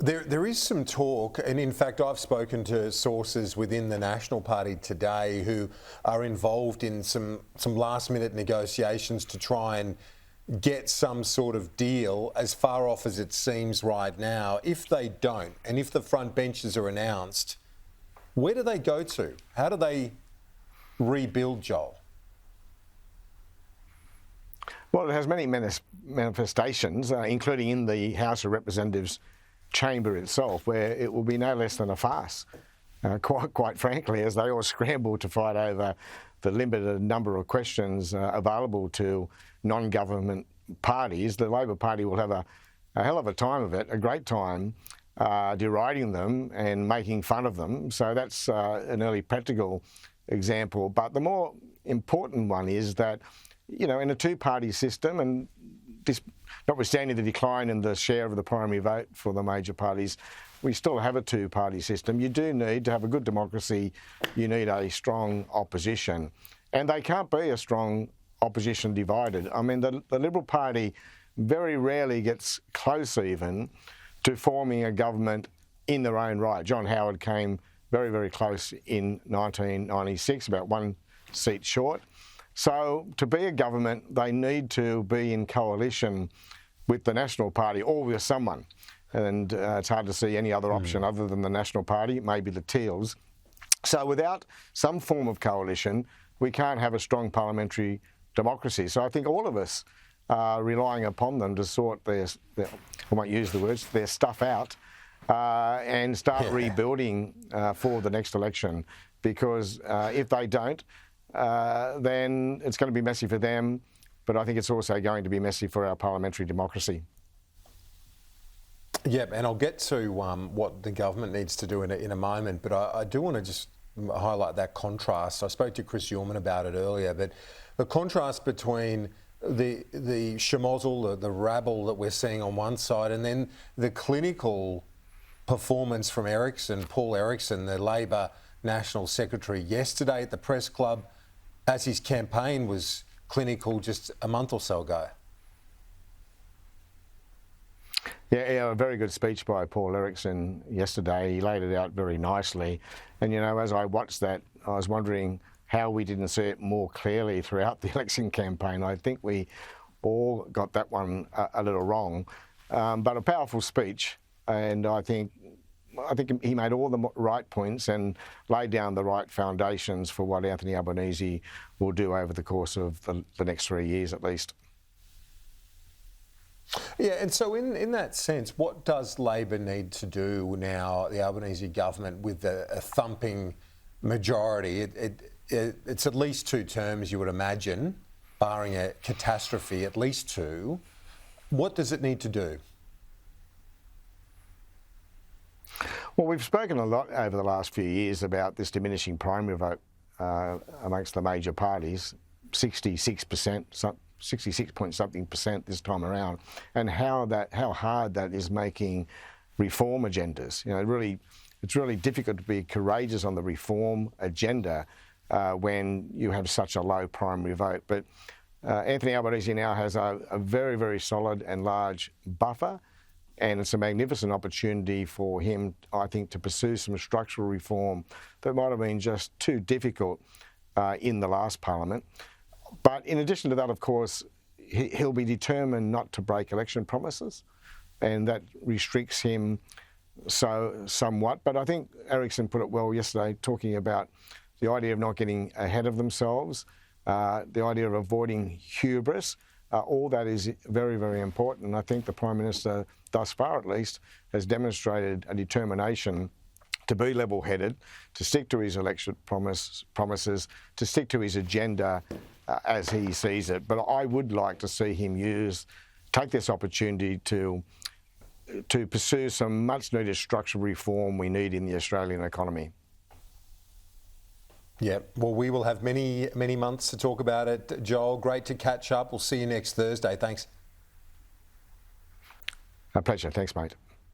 There is some talk, and in fact I've spoken to sources within the National Party today who are involved in some last minute negotiations to try and get some sort of deal, as far off as it seems right now. If they don't, and if the front benches are announced, where do they go to? How do they rebuild, Joel? Well, it has many manifestations, including in the House of Representatives chamber itself, where it will be no less than a farce, quite frankly, as they all scramble to fight over the limited number of questions available to non-government parties. The Labor Party will have a hell of a time of it, a great time, deriding them and making fun of them. So that's an early practical example. But the more important one is that, you know, in a two-party system, and this, notwithstanding the decline in the share of the primary vote for the major parties, we still have a two-party system. You do need to have a good democracy. You need a strong opposition. And they can't be a strong opposition divided. I mean, the Liberal Party very rarely gets close even to forming a government in their own right. John Howard came very, very close in 1996, about one seat short. So to be a government, they need to be in coalition with the National Party or with someone. And it's hard to see any other option other than the National Party, maybe the Teals. So without some form of coalition, we can't have a strong parliamentary democracy. So I think all of us are relying upon them to sort their I won't use the words, their stuff out and start rebuilding for the next election. Because if they don't, then it's going to be messy for them, but I think it's also going to be messy for our parliamentary democracy. Yeah, and I'll get to what the government needs to do in a moment, but I do want to just highlight that contrast. I spoke to Chris Yorman about it earlier, but the contrast between the schmozzle, the rabble that we're seeing on one side, and then the clinical performance from Paul Erickson, the Labor National Secretary, yesterday at the press club, as his campaign was clinical just a month or so ago. Yeah, a very good speech by Paul Erickson yesterday. He laid it out very nicely. And, you know, as I watched that, I was wondering how we didn't see it more clearly throughout the election campaign. I think we all got that one a little wrong. But a powerful speech, and I think he made all the right points and laid down the right foundations for what Anthony Albanese will do over the course of the next 3 years at least. Yeah, and so in that sense, what does Labor need to do now, the Albanese government, with a thumping majority? It's at least 2 terms, you would imagine, barring a catastrophe, at least 2. What does it need to do? Well, we've spoken a lot over the last few years about this diminishing primary vote amongst the major parties, 66 point something percent this time around, and how hard that is making reform agendas. You know, it's really difficult to be courageous on the reform agenda when you have such a low primary vote. But Anthony Albanese now has a very, very solid and large buffer. And it's a magnificent opportunity for him, I think, to pursue some structural reform that might have been just too difficult in the last parliament. But in addition to that, of course, he'll be determined not to break election promises, and that restricts him somewhat. But I think Erickson put it well yesterday, talking about the idea of not getting ahead of themselves, the idea of avoiding hubris. All that is very, very important. And I think the Prime Minister, thus far at least, has demonstrated a determination to be level-headed, to stick to his election promises, to stick to his agenda as he sees it. But I would like to see him take this opportunity to pursue some much-needed structural reform we need in the Australian economy. Yeah, well, we will have many, many months to talk about it. Joel, great to catch up. We'll see you next Thursday. Thanks. A pleasure. Thanks, mate.